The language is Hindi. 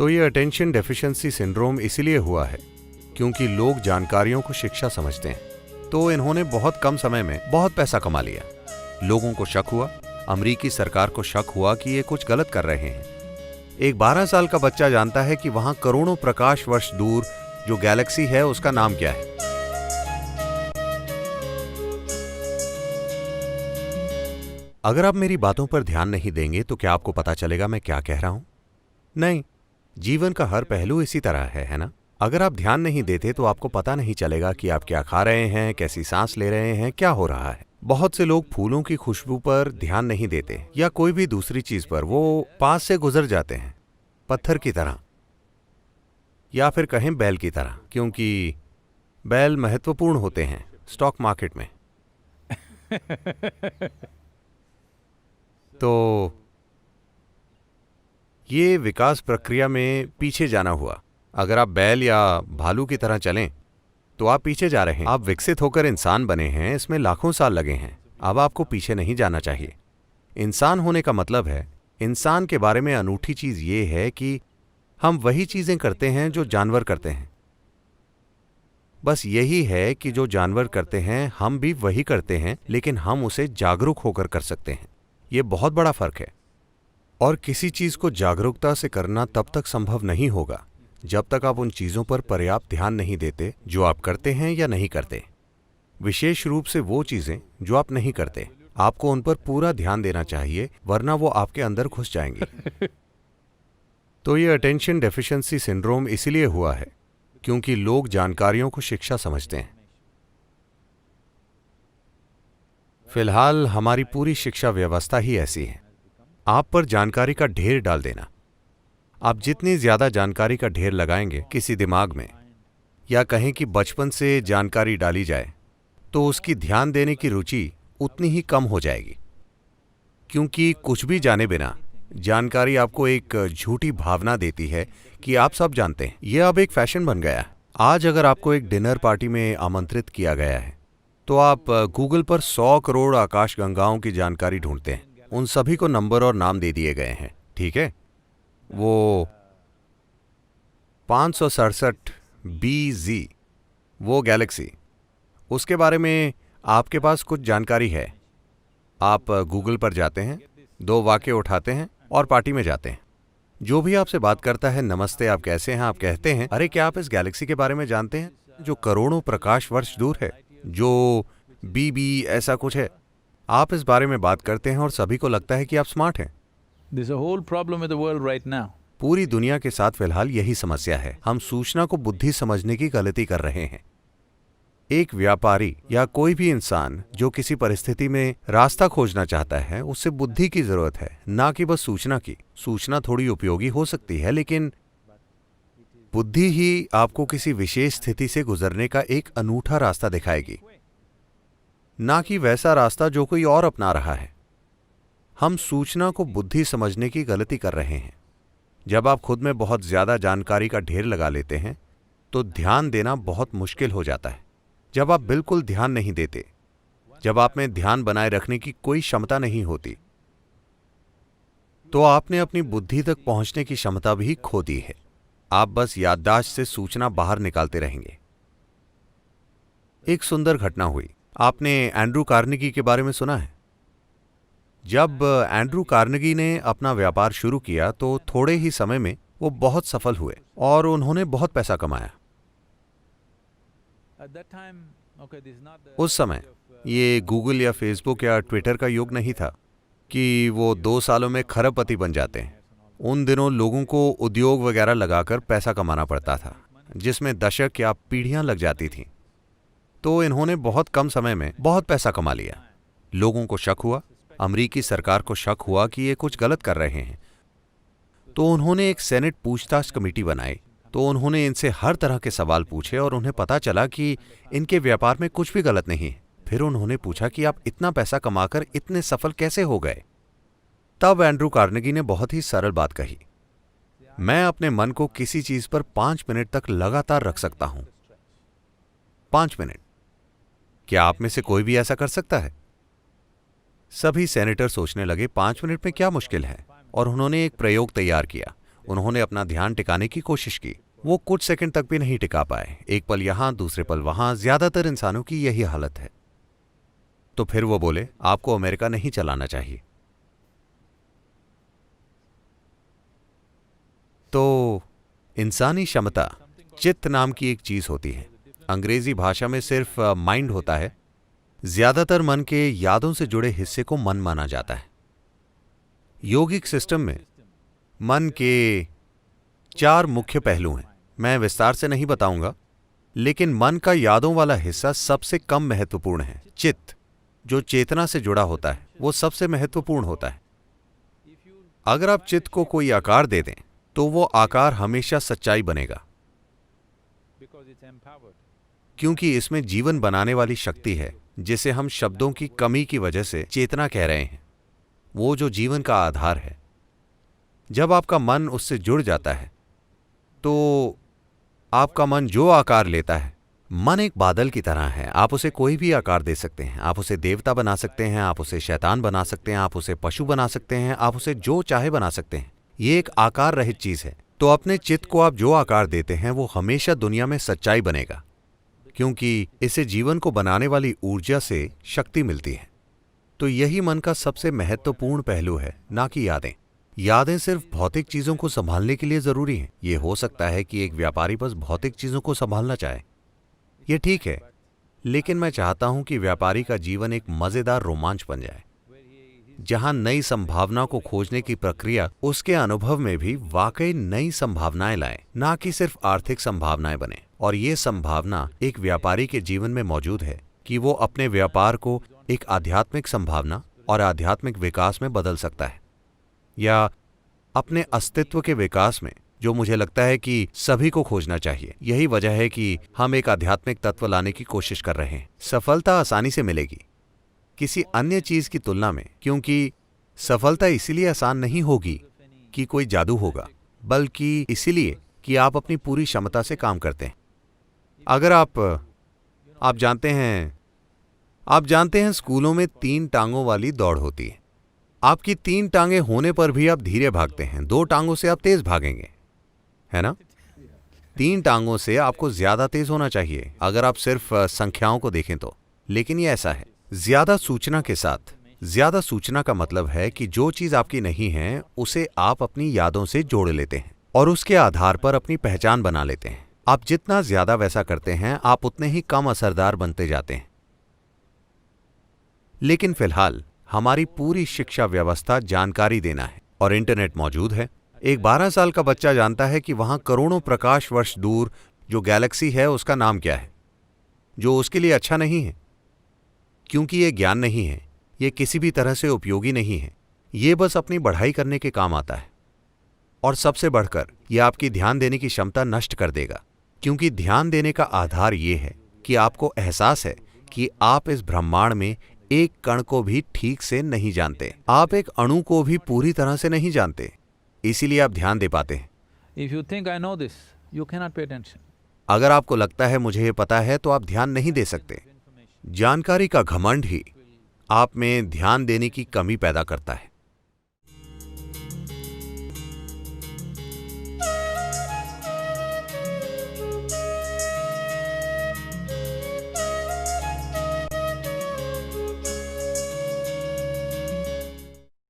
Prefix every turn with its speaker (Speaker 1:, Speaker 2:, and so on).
Speaker 1: तो ये अटेंशन डेफिशिएंसी सिंड्रोम इसीलिए हुआ है क्योंकि लोग जानकारियों को शिक्षा समझते हैं। तो इन्होंने बहुत कम समय में बहुत पैसा कमा लिया। लोगों को शक हुआ, अमेरिकी सरकार को शक हुआ कि ये कुछ गलत कर रहे हैं। एक 12 साल का बच्चा जानता है कि वहां करोड़ों प्रकाश वर्ष दूर जो गैलेक्सी है उसका नाम क्या है। अगर आप मेरी बातों पर ध्यान नहीं देंगे तो क्या आपको पता चलेगा मैं क्या कह रहा हूं? नहीं, जीवन का हर पहलू इसी तरह है ना? अगर आप ध्यान नहीं देते तो आपको पता नहीं चलेगा कि आप क्या खा रहे हैं, कैसी सांस ले रहे हैं, क्या हो रहा है। बहुत से लोग फूलों की खुशबू पर ध्यान नहीं देते या कोई भी दूसरी चीज पर, वो पास से गुजर जाते हैं, पत्थर की तरह या फिर कहें बैल की तरह, क्योंकि बैल महत्वपूर्ण होते हैं स्टॉक मार्केट में। तो ये विकास प्रक्रिया में पीछे जाना हुआ। अगर आप बैल या भालू की तरह चलें तो आप पीछे जा रहे हैं। आप विकसित होकर इंसान बने हैं, इसमें लाखों साल लगे हैं। अब आपको पीछे नहीं जाना चाहिए। इंसान होने का मतलब है, इंसान के बारे में अनूठी चीज ये है कि हम वही चीजें करते हैं जो जानवर करते हैं। बस यही है कि जो जानवर करते हैं हम भी वही करते हैं, लेकिन हम उसे जागरूक होकर कर सकते हैं। ये बहुत बड़ा फर्क है। और किसी चीज को जागरूकता से करना तब तक संभव नहीं होगा जब तक आप उन चीजों पर पर्याप्त ध्यान नहीं देते जो आप करते हैं या नहीं करते। विशेष रूप से वो चीजें जो आप नहीं करते, आपको उन पर पूरा ध्यान देना चाहिए, वरना वो आपके अंदर घुस जाएंगी। तो ये अटेंशन डेफिशिएंसी सिंड्रोम इसीलिए हुआ है क्योंकि लोग जानकारियों को शिक्षा समझते हैं। फिलहाल हमारी पूरी शिक्षा व्यवस्था ही ऐसी है। आप पर जानकारी का ढेर डाल देना। आप जितनी ज्यादा जानकारी का ढेर लगाएंगे किसी दिमाग में, या कहें कि बचपन से जानकारी डाली जाए, तो उसकी ध्यान देने की रुचि उतनी ही कम हो जाएगी। क्योंकि कुछ भी जाने बिना जानकारी आपको एक झूठी भावना देती है कि आप सब जानते हैं। यह अब एक फैशन बन गया है। आज अगर आपको एक डिनर पार्टी में आमंत्रित किया गया है तो आप गूगल पर 100 करोड़ आकाशगंगाओं की जानकारी ढूंढते हैं। उन सभी को नंबर और नाम दे दिए गए हैं, ठीक है? वो 567 BZ, वो गैलेक्सी, उसके बारे में आपके पास कुछ जानकारी है। आप गूगल पर जाते हैं, 2 वाक्य उठाते हैं और पार्टी में जाते हैं। जो भी आपसे बात करता है, नमस्ते, आप कैसे हैं, आप कहते हैं, अरे क्या आप इस गैलेक्सी के बारे में जानते हैं जो करोड़ों प्रकाश वर्ष दूर है, जो BB ऐसा कुछ है। आप इस बारे में बात करते हैं और सभी को लगता है कि आप स्मार्ट हैं।
Speaker 2: There's a whole problem with the world right now.
Speaker 1: पूरी दुनिया के साथ फिलहाल यही समस्या है। हम सूचना को बुद्धि समझने की गलती कर रहे हैं। एक व्यापारी या कोई भी इंसान जो किसी परिस्थिति में रास्ता खोजना चाहता है, उससे बुद्धि की जरूरत है, ना कि बस सूचना की। सूचना थोड़ी उपयोगी हो सकती है, लेकिन बुद्धि ही आपको किसी विशेष स्थिति से गुजरने का एक अनूठा रास्ता दिखाएगी, ना कि वैसा रास्ता जो कोई और अपना रहा है। हम सूचना को बुद्धि समझने की गलती कर रहे हैं। जब आप खुद में बहुत ज्यादा जानकारी का ढेर लगा लेते हैं तो ध्यान देना बहुत मुश्किल हो जाता है। जब आप बिल्कुल ध्यान नहीं देते, जब आप में ध्यान बनाए रखने की कोई क्षमता नहीं होती, तो आपने अपनी बुद्धि तक पहुंचने की क्षमता भी खो दी है। आप बस याददाश्त से सूचना बाहर निकालते रहेंगे। एक सुंदर घटना हुई। आपने एंड्रू कार्नेगी के बारे में सुना है? जब एंड्रू कार्नेगी ने अपना व्यापार शुरू किया तो थोड़े ही समय में वो बहुत सफल हुए और उन्होंने बहुत पैसा कमाया। उस समय ये गूगल या फेसबुक या ट्विटर का युग नहीं था कि वो 2 सालों में खरबपति बन जाते हैं। उन दिनों लोगों को उद्योग वगैरह लगाकर पैसा कमाना पड़ता था, जिसमें दशक या पीढ़ियां लग जाती थीं। तो इन्होंने बहुत कम समय में बहुत पैसा कमा लिया। लोगों को शक हुआ, अमेरिकी सरकार को शक हुआ कि ये कुछ गलत कर रहे हैं। तो उन्होंने एक सेनेट पूछताछ कमेटी बनाई। तो उन्होंने इनसे हर तरह के सवाल पूछे और उन्हें पता चला कि इनके व्यापार में कुछ भी गलत नहीं है। फिर उन्होंने पूछा कि आप इतना पैसा कमाकर इतने सफल कैसे हो गए? तब एंड्रू कार्नेगी ने बहुत ही सरल बात कही, मैं अपने मन को किसी चीज पर 5 मिनट तक लगातार रख सकता हूं। 5 मिनट। क्या आप में से कोई भी ऐसा कर सकता है? सभी सेनेटर सोचने लगे 5 मिनट में क्या मुश्किल है, और उन्होंने एक प्रयोग तैयार किया। उन्होंने अपना ध्यान टिकाने की कोशिश की। वो कुछ सेकंड तक भी नहीं टिका पाए, एक पल यहां दूसरे पल वहां। ज्यादातर इंसानों की यही हालत है। तो फिर वो बोले, आपको अमेरिका नहीं चलाना चाहिए। तो इंसानी क्षमता चित्त नाम की एक चीज होती है। अंग्रेजी भाषा में सिर्फ माइंड होता है। ज्यादातर मन के यादों से जुड़े हिस्से को मन माना जाता है। योगिक सिस्टम में मन के 4 मुख्य पहलू हैं। मैं विस्तार से नहीं बताऊंगा, लेकिन मन का यादों वाला हिस्सा सबसे कम महत्वपूर्ण है। चित्त, जो चेतना से जुड़ा होता है, वो सबसे महत्वपूर्ण होता है। अगर आप चित्त को कोई आकार दे दें तो वो आकार हमेशा सच्चाई बनेगा, क्योंकि इसमें जीवन बनाने वाली शक्ति है, जिसे हम शब्दों की कमी की वजह से चेतना कह रहे हैं। वो जो जीवन का आधार है। जब आपका मन उससे जुड़ जाता है तो आपका मन जो आकार लेता है, मन एक बादल की तरह है। आप उसे कोई भी आकार दे सकते हैं। आप उसे देवता बना सकते हैं, आप उसे शैतान बना सकते हैं, आप उसे पशु बना सकते हैं, आप उसे जो चाहे बना सकते हैं। ये एक आकार रहित चीज है। तो अपने चित्त को आप जो आकार देते हैं वो हमेशा दुनिया में सच्चाई बनेगा, क्योंकि इसे जीवन को बनाने वाली ऊर्जा से शक्ति मिलती है। तो यही मन का सबसे महत्वपूर्ण पहलू है, ना कि यादें। यादें सिर्फ भौतिक चीजों को संभालने के लिए जरूरी हैं। ये हो सकता है कि एक व्यापारी बस भौतिक चीजों को संभालना चाहे, ये ठीक है, लेकिन मैं चाहता हूं कि व्यापारी का जीवन एक मजेदार रोमांच बन जाए, जहां नई संभावना को खोजने की प्रक्रिया उसके अनुभव में भी वाकई नई संभावनाएं लाए, ना कि सिर्फ आर्थिक संभावनाएं बने। और ये संभावना एक व्यापारी के जीवन में मौजूद है कि वो अपने व्यापार को एक आध्यात्मिक संभावना और आध्यात्मिक विकास में बदल सकता है, या अपने अस्तित्व के विकास में, जो मुझे लगता है कि सभी को खोजना चाहिए। यही वजह है कि हम एक आध्यात्मिक तत्व लाने की कोशिश कर रहे हैं। सफलता आसानी से मिलेगी किसी अन्य चीज की तुलना में, क्योंकि सफलता इसीलिए आसान नहीं होगी कि कोई जादू होगा, बल्कि इसीलिए कि आप अपनी पूरी क्षमता से काम करते हैं। अगर आप जानते हैं स्कूलों में 3 टांगों वाली दौड़ होती है। आपकी 3 टांगें होने पर भी आप धीरे भागते हैं, 2 टांगों से आप तेज भागेंगे, है ना? 3 टांगों से आपको ज्यादा तेज होना चाहिए, अगर आप सिर्फ संख्याओं को देखें तो। लेकिन ये ऐसा है, ज्यादा सूचना के साथ। ज्यादा सूचना का मतलब है कि जो चीज आपकी नहीं है उसे आप अपनी यादों से जोड़ लेते हैं और उसके आधार पर अपनी पहचान बना लेते हैं। आप जितना ज्यादा वैसा करते हैं, आप उतने ही कम असरदार बनते जाते हैं। लेकिन फिलहाल हमारी पूरी शिक्षा व्यवस्था जानकारी देना है, और इंटरनेट मौजूद है। एक 12 साल का बच्चा जानता है कि वहां करोड़ों प्रकाश वर्ष दूर जो गैलेक्सी है उसका नाम क्या है, जो उसके लिए अच्छा नहीं है, क्योंकि ये ज्ञान नहीं है, ये किसी भी तरह से उपयोगी नहीं है, ये बस अपनी बढ़ाई करने के काम आता है। और सबसे बढ़कर यह आपकी ध्यान देने की क्षमता नष्ट कर देगा, क्योंकि ध्यान देने का आधार ये है कि आपको एहसास है कि आप इस ब्रह्मांड में एक कण को भी ठीक से नहीं जानते, आप एक अणु को भी पूरी तरह से नहीं जानते, इसीलिए आप ध्यान दे पाते हैं।
Speaker 2: If you think I know this, you cannot pay attention.
Speaker 1: अगर आपको लगता है मुझे ये पता है, तो आप ध्यान नहीं दे सकते। जानकारी का घमंड ही आप में ध्यान देने की कमी पैदा करता है।